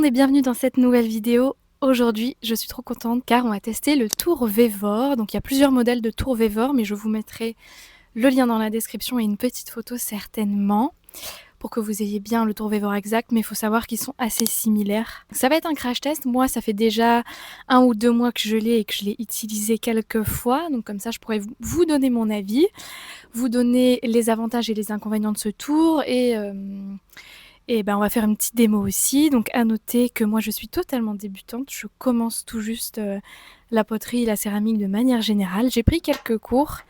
et bienvenue dans cette nouvelle vidéo. Aujourd'hui, je suis trop contente car on va tester le Tour Vévor. Donc il y a plusieurs modèles de Tour Vévor, mais je vous mettrai le lien dans la description et une petite photo certainement pour que vous ayez bien le Tour Vévor exact, mais il faut savoir qu'ils sont assez similaires. Ça va être un crash test. Moi, ça fait déjà 1 ou 2 mois que je l'ai et que je l'ai utilisé quelques fois. Donc comme ça, je pourrais vous donner mon avis, vous donner les avantages et les inconvénients de ce tour et ben, on va faire une petite démo aussi. Donc à noter que moi je suis totalement débutante, je commence tout juste la poterie et la céramique de manière générale. J'ai pris quelques cours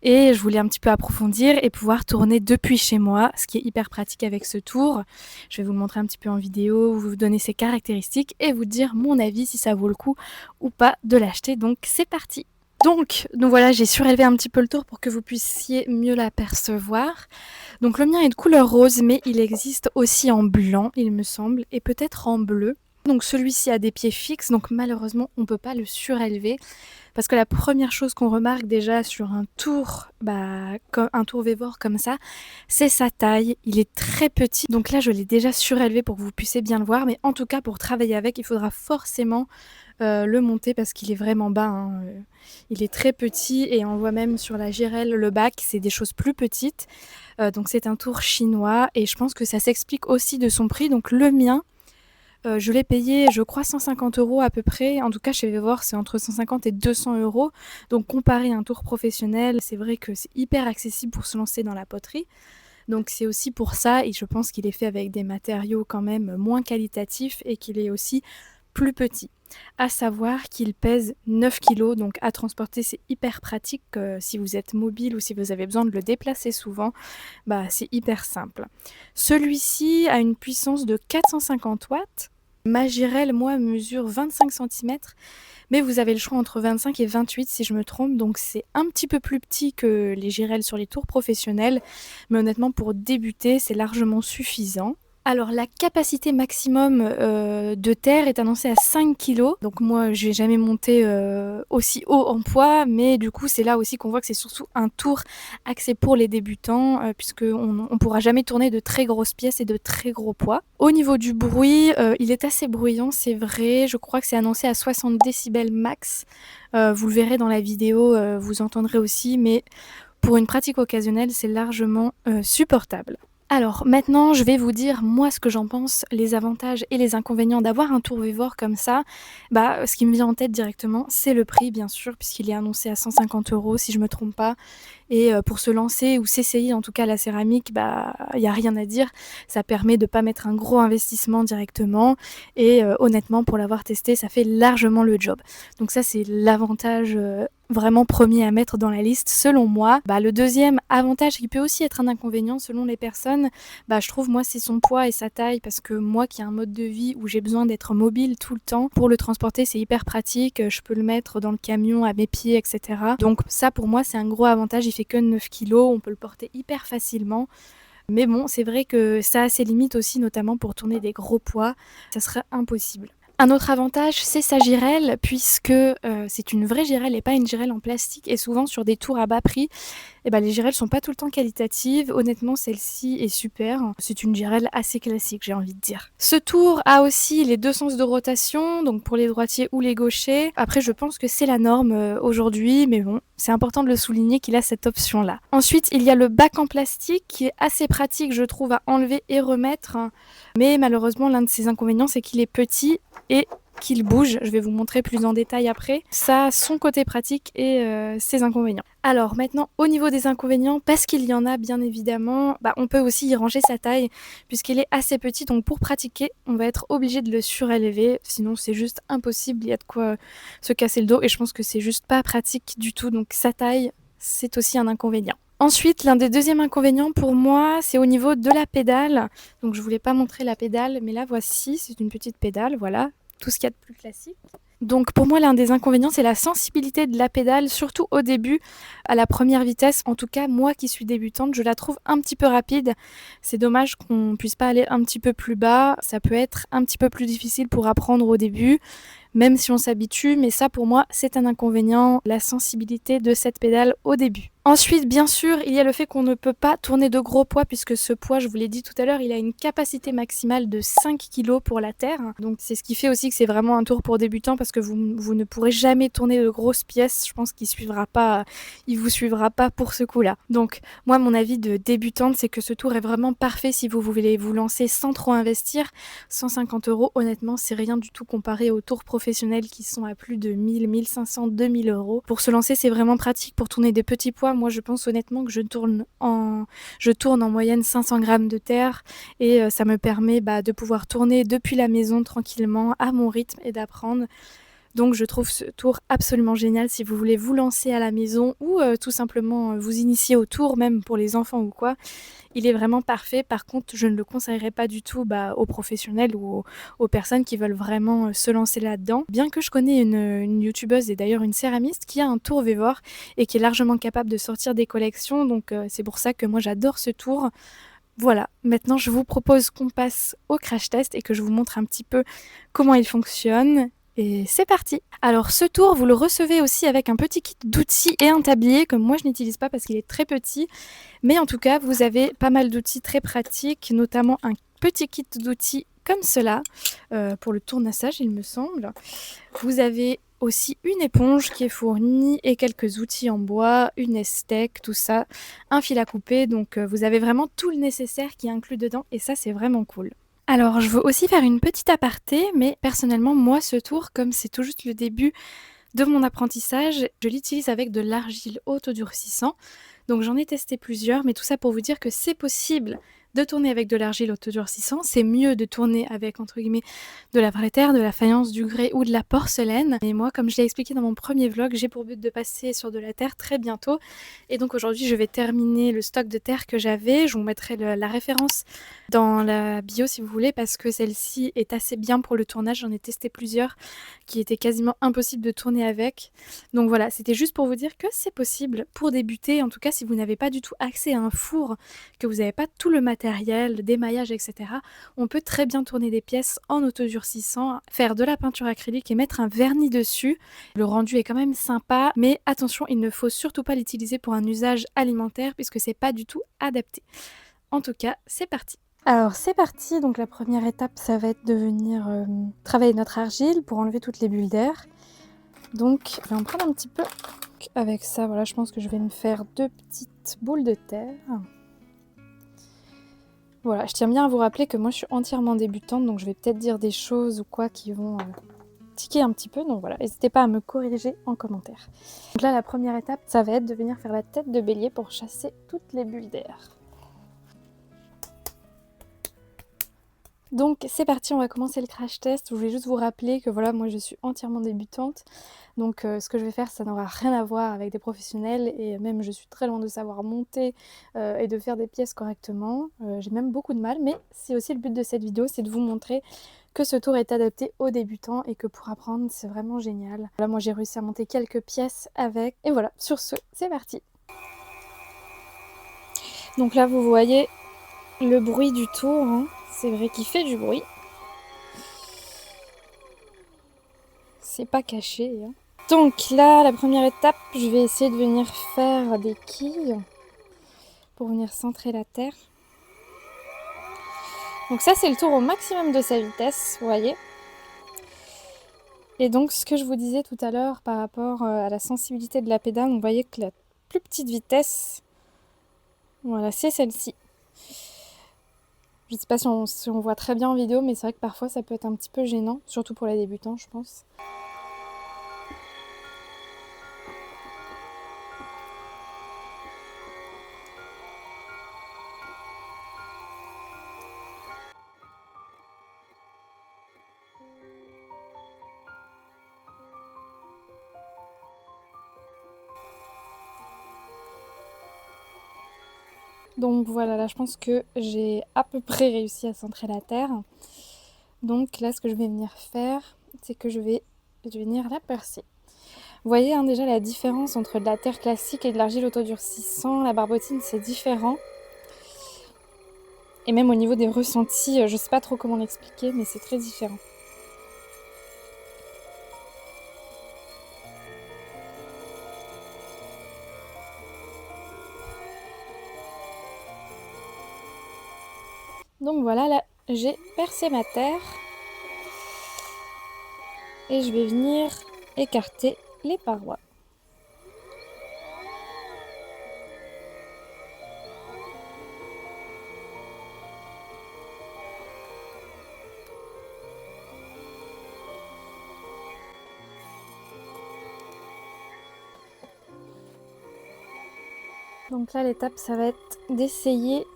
et je voulais un petit peu approfondir et pouvoir tourner depuis chez moi, ce qui est hyper pratique avec ce tour. Je vais vous le montrer un petit peu en vidéo, vous donner ses caractéristiques et vous dire mon avis si ça vaut le coup ou pas de l'acheter. Donc c'est parti! Donc voilà, j'ai surélevé un petit peu le tour pour que vous puissiez mieux l'apercevoir. Donc le mien est de couleur rose, mais il existe aussi en blanc, il me semble, et peut-être en bleu. Donc celui-ci a des pieds fixes, donc malheureusement on ne peut pas le surélever. Parce que la première chose qu'on remarque déjà sur un tour, un tour Vévor comme ça, c'est sa taille. Il est très petit, donc là je l'ai déjà surélevé pour que vous puissiez bien le voir. Mais en tout cas pour travailler avec, il faudra forcément le monter parce qu'il est vraiment bas, hein. Il est très petit et on voit même sur la girelle le bac, c'est des choses plus petites. Donc c'est un tour chinois et je pense que ça s'explique aussi de son prix. Donc le mien, je l'ai payé, je crois 150 € à peu près. En tout cas, chez Vévor, c'est entre 150 et 200 €. Donc comparé à un tour professionnel, c'est vrai que c'est hyper accessible pour se lancer dans la poterie. Donc c'est aussi pour ça et je pense qu'il est fait avec des matériaux quand même moins qualitatifs et qu'il est aussi plus petit. À savoir qu'il pèse 9 kg, donc à transporter c'est hyper pratique si vous êtes mobile ou si vous avez besoin de le déplacer souvent, c'est hyper simple. Celui-ci a une puissance de 450 watts. Ma girelle, moi, mesure 25 cm, mais vous avez le choix entre 25 et 28 si je me trompe, donc c'est un petit peu plus petit que les girelles sur les tours professionnels, mais honnêtement pour débuter c'est largement suffisant. Alors la capacité maximum de terre est annoncée à 5 kg. Donc moi je n'ai jamais monté aussi haut en poids, mais du coup c'est là aussi qu'on voit que c'est surtout un tour axé pour les débutants, puisqu'on ne pourra jamais tourner de très grosses pièces et de très gros poids. Au niveau du bruit, il est assez bruyant, c'est vrai. Je crois que c'est annoncé à 60 décibels max. Vous le verrez dans la vidéo, vous entendrez aussi, mais pour une pratique occasionnelle, c'est largement supportable. Alors maintenant, je vais vous dire moi ce que j'en pense, les avantages et les inconvénients d'avoir un tour Vévor comme ça. Ce qui me vient en tête directement, c'est le prix bien sûr, puisqu'il est annoncé à 150 € si je me trompe pas. Et pour se lancer ou s'essayer en tout cas la céramique, il y a rien à dire. Ça permet de pas mettre un gros investissement directement et honnêtement pour l'avoir testé, ça fait largement le job. Donc ça c'est l'avantage vraiment premier à mettre dans la liste selon moi. Le deuxième avantage qui peut aussi être un inconvénient selon les personnes, je trouve moi c'est son poids et sa taille, parce que moi qui ai un mode de vie où j'ai besoin d'être mobile tout le temps, pour le transporter c'est hyper pratique, je peux le mettre dans le camion à mes pieds, etc. Donc ça pour moi c'est un gros avantage, il fait que 9 kg, on peut le porter hyper facilement. Mais bon, c'est vrai que ça a ses limites aussi, notamment pour tourner des gros poids, ça serait impossible. Un autre avantage, c'est sa girelle, puisque c'est une vraie girelle et pas une girelle en plastique. Et souvent sur des tours à bas prix, les girelles sont pas tout le temps qualitatives. Honnêtement, celle-ci est super. C'est une girelle assez classique, j'ai envie de dire. Ce tour a aussi les 2 sens de rotation, donc pour les droitiers ou les gauchers. Après, je pense que c'est la norme aujourd'hui, mais bon, c'est important de le souligner qu'il a cette option-là. Ensuite, il y a le bac en plastique qui est assez pratique, je trouve, à enlever et remettre. Mais malheureusement, l'un de ses inconvénients, c'est qu'il est petit et qu'il bouge. Je vais vous montrer plus en détail après. Ça a son côté pratique et ses inconvénients. Alors maintenant, au niveau des inconvénients, parce qu'il y en a bien évidemment, on peut aussi y ranger sa taille puisqu'il est assez petit. Donc pour pratiquer, on va être obligé de le surélever. Sinon, c'est juste impossible. Il y a de quoi se casser le dos et je pense que c'est juste pas pratique du tout. Donc sa taille, c'est aussi un inconvénient. Ensuite, l'un des deuxièmes inconvénients pour moi, c'est au niveau de la pédale. Donc je voulais pas montrer la pédale, mais là voici, c'est une petite pédale, voilà, tout ce qu'il y a de plus classique. Donc pour moi, l'un des inconvénients, c'est la sensibilité de la pédale, surtout au début, à la première vitesse. En tout cas, moi qui suis débutante, je la trouve un petit peu rapide. C'est dommage qu'on puisse pas aller un petit peu plus bas. Ça peut être un petit peu plus difficile pour apprendre au début, même si on s'habitue. Mais ça, pour moi, c'est un inconvénient, la sensibilité de cette pédale au début. Ensuite, bien sûr, il y a le fait qu'on ne peut pas tourner de gros poids puisque ce poids, je vous l'ai dit tout à l'heure, il a une capacité maximale de 5 kilos pour la terre. Donc c'est ce qui fait aussi que c'est vraiment un tour pour débutants parce que vous ne pourrez jamais tourner de grosses pièces. Je pense il vous suivra pas pour ce coup-là. Donc moi, mon avis de débutante, c'est que ce tour est vraiment parfait si vous voulez vous lancer sans trop investir. 150 euros, honnêtement, c'est rien du tout comparé aux tours professionnels qui sont à plus de 1000, 1500, 2000 euros. Pour se lancer, c'est vraiment pratique pour tourner des petits poids. Moi, je pense honnêtement que je tourne en moyenne 500 grammes de terre et ça me permet de pouvoir tourner depuis la maison tranquillement à mon rythme et d'apprendre. Donc je trouve ce tour absolument génial si vous voulez vous lancer à la maison ou tout simplement vous initier au tour, même pour les enfants ou quoi. Il est vraiment parfait. Par contre, je ne le conseillerais pas du tout aux professionnels ou aux personnes qui veulent vraiment se lancer là-dedans. Bien que je connais une youtubeuse et d'ailleurs une céramiste qui a un tour Vévor et qui est largement capable de sortir des collections. Donc c'est pour ça que moi j'adore ce tour. Voilà, maintenant je vous propose qu'on passe au crash test et que je vous montre un petit peu comment il fonctionne. Et c'est parti. Alors ce tour, vous le recevez aussi avec un petit kit d'outils et un tablier que moi je n'utilise pas parce qu'il est très petit. Mais en tout cas, vous avez pas mal d'outils très pratiques, notamment un petit kit d'outils comme cela, pour le tournassage il me semble. Vous avez aussi une éponge qui est fournie et quelques outils en bois, une esthèque, tout ça, un fil à couper. Donc vous avez vraiment tout le nécessaire qui est inclus dedans et ça c'est vraiment cool. Alors je veux aussi faire une petite aparté, mais personnellement moi ce tour, comme c'est tout juste le début de mon apprentissage, je l'utilise avec de l'argile autodurcissant. Donc j'en ai testé plusieurs, mais tout ça pour vous dire que c'est possible de tourner avec de l'argile autodurcissant. C'est mieux de tourner avec, entre guillemets, de la vraie terre, de la faïence, du grès ou de la porcelaine. Et moi, comme je l'ai expliqué dans mon premier vlog, j'ai pour but de passer sur de la terre très bientôt. Et donc aujourd'hui, je vais terminer le stock de terre que j'avais. Je vous mettrai la référence dans la bio si vous voulez, parce que celle-ci est assez bien pour le tournage. J'en ai testé plusieurs qui étaient quasiment impossibles de tourner avec. Donc voilà, c'était juste pour vous dire que c'est possible pour débuter. En tout cas, si vous n'avez pas du tout accès à un four, que vous n'avez pas tout le matériel, le démaillage, etc., on peut très bien tourner des pièces en autodurcissant, faire de la peinture acrylique et mettre un vernis dessus. Le rendu est quand même sympa, mais attention, il ne faut surtout pas l'utiliser pour un usage alimentaire puisque c'est pas du tout adapté. En tout cas, c'est parti. Alors c'est parti, donc la première étape ça va être de venir travailler notre argile pour enlever toutes les bulles d'air. Donc je vais en prendre un petit peu. Avec ça, voilà, je pense que je vais me faire 2 petites boules de terre. Voilà, je tiens bien à vous rappeler que moi je suis entièrement débutante, donc je vais peut-être dire des choses ou quoi qui vont tiquer un petit peu. Donc voilà, n'hésitez pas à me corriger en commentaire. Donc là la première étape, ça va être de venir faire la tête de bélier pour chasser toutes les bulles d'air. Donc c'est parti, on va commencer le crash test. Je voulais juste vous rappeler que voilà, moi je suis entièrement débutante. Donc ce que je vais faire, ça n'aura rien à voir avec des professionnels et même je suis très loin de savoir monter et de faire des pièces correctement. J'ai même beaucoup de mal, mais c'est aussi le but de cette vidéo, c'est de vous montrer que ce tour est adapté aux débutants et que pour apprendre, c'est vraiment génial. Là, moi j'ai réussi à monter quelques pièces avec. Et voilà, sur ce, c'est parti. Donc là, vous voyez le bruit du tour, hein. C'est vrai qu'il fait du bruit. C'est pas caché, hein. Donc là, la première étape, je vais essayer de venir faire des quilles pour venir centrer la terre. Donc ça, c'est le tour au maximum de sa vitesse, vous voyez. Et donc, ce que je vous disais tout à l'heure par rapport à la sensibilité de la pédale, vous voyez que la plus petite vitesse, voilà, c'est celle-ci. Je ne sais pas si on voit très bien en vidéo, mais c'est vrai que parfois ça peut être un petit peu gênant, surtout pour les débutants, je pense. Donc voilà, là je pense que j'ai à peu près réussi à centrer la terre. Donc là, ce que je vais venir faire, c'est que je vais venir la percer. Vous voyez hein, déjà la différence entre de la terre classique et de l'argile autodurcissant. La barbotine, c'est différent. Et même au niveau des ressentis, je sais pas trop comment l'expliquer, mais c'est très différent. Donc voilà, là j'ai percé ma terre et je vais venir écarter les parois. Donc là l'étape ça va être d'essayer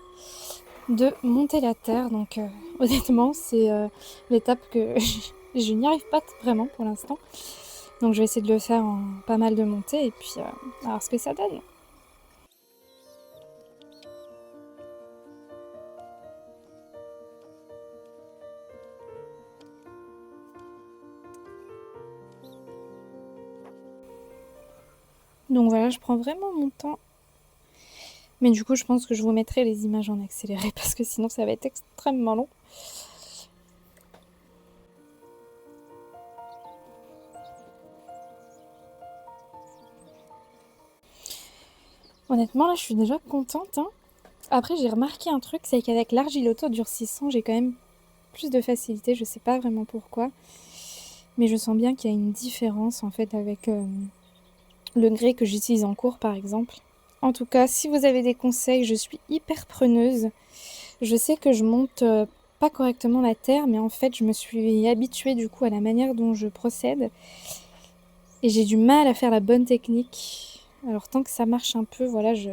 de monter la terre. Donc honnêtement c'est l'étape que je n'y arrive pas vraiment pour l'instant. Donc je vais essayer de le faire en pas mal de montées et puis voir ce que ça donne. Donc voilà, je prends vraiment mon temps. Mais du coup, je pense que je vous mettrai les images en accéléré parce que sinon ça va être extrêmement long. Honnêtement, là, je suis déjà contente, hein. Après, j'ai remarqué un truc, c'est qu'avec l'argile auto-durcissant, j'ai quand même plus de facilité. Je sais pas vraiment pourquoi. Mais je sens bien qu'il y a une différence en fait avec le grès que j'utilise en cours, par exemple. En tout cas, si vous avez des conseils, je suis hyper preneuse. Je sais que je monte pas correctement la terre, mais en fait, je me suis habituée du coup à la manière dont je procède. Et j'ai du mal à faire la bonne technique. Alors tant que ça marche un peu, voilà, je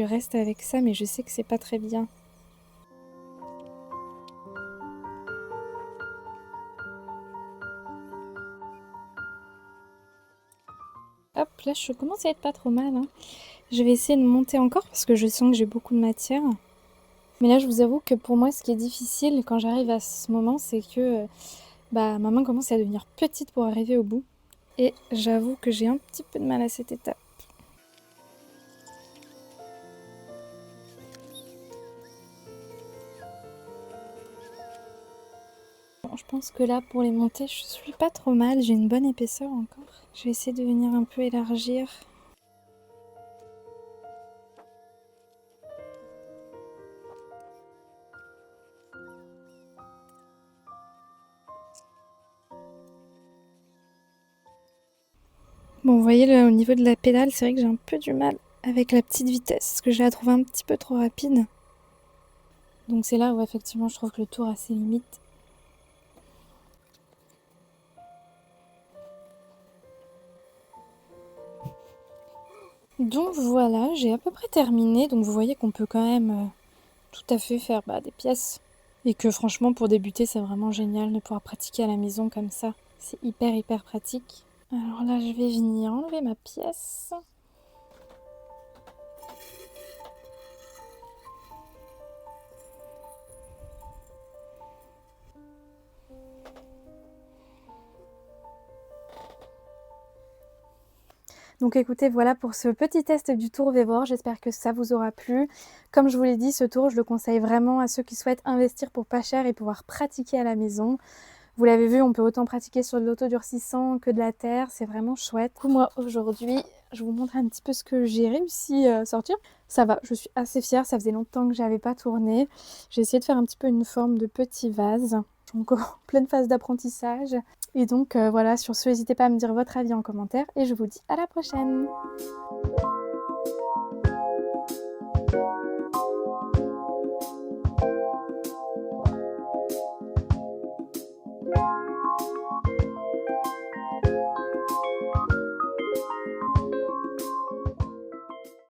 reste avec ça, mais je sais que c'est pas très bien. Hop, là je commence à être pas trop mal, hein. Je vais essayer de monter encore parce que je sens que j'ai beaucoup de matière. Mais là je vous avoue que pour moi ce qui est difficile quand j'arrive à ce moment, c'est que ma main commence à devenir petite pour arriver au bout. Et j'avoue que j'ai un petit peu de mal à cette étape. Bon, je pense que là pour les montées je suis pas trop mal, j'ai une bonne épaisseur encore. Je vais essayer de venir un peu élargir. Bon, vous voyez là, au niveau de la pédale, c'est vrai que j'ai un peu du mal avec la petite vitesse, parce que je la trouve un petit peu trop rapide. Donc c'est là où effectivement je trouve que le tour a ses limites. Donc voilà, j'ai à peu près terminé. Donc vous voyez qu'on peut quand même tout à fait faire des pièces. Et que franchement pour débuter c'est vraiment génial de pouvoir pratiquer à la maison comme ça. C'est hyper pratique. Alors là je vais venir enlever ma pièce. Donc écoutez, voilà pour ce petit test du tour Vévore, j'espère que ça vous aura plu. Comme je vous l'ai dit, ce tour, je le conseille vraiment à ceux qui souhaitent investir pour pas cher et pouvoir pratiquer à la maison. Vous l'avez vu, on peut autant pratiquer sur de l'autodurcissant que de la terre, c'est vraiment chouette. Du coup, moi, aujourd'hui, je vous montre un petit peu ce que j'ai réussi à sortir. Ça va, je suis assez fière, ça faisait longtemps que j'avais pas tourné. J'ai essayé de faire un petit peu une forme de petit vase. Donc en pleine phase d'apprentissage. Et donc voilà, sur ce, n'hésitez pas à me dire votre avis en commentaire et je vous dis à la prochaine.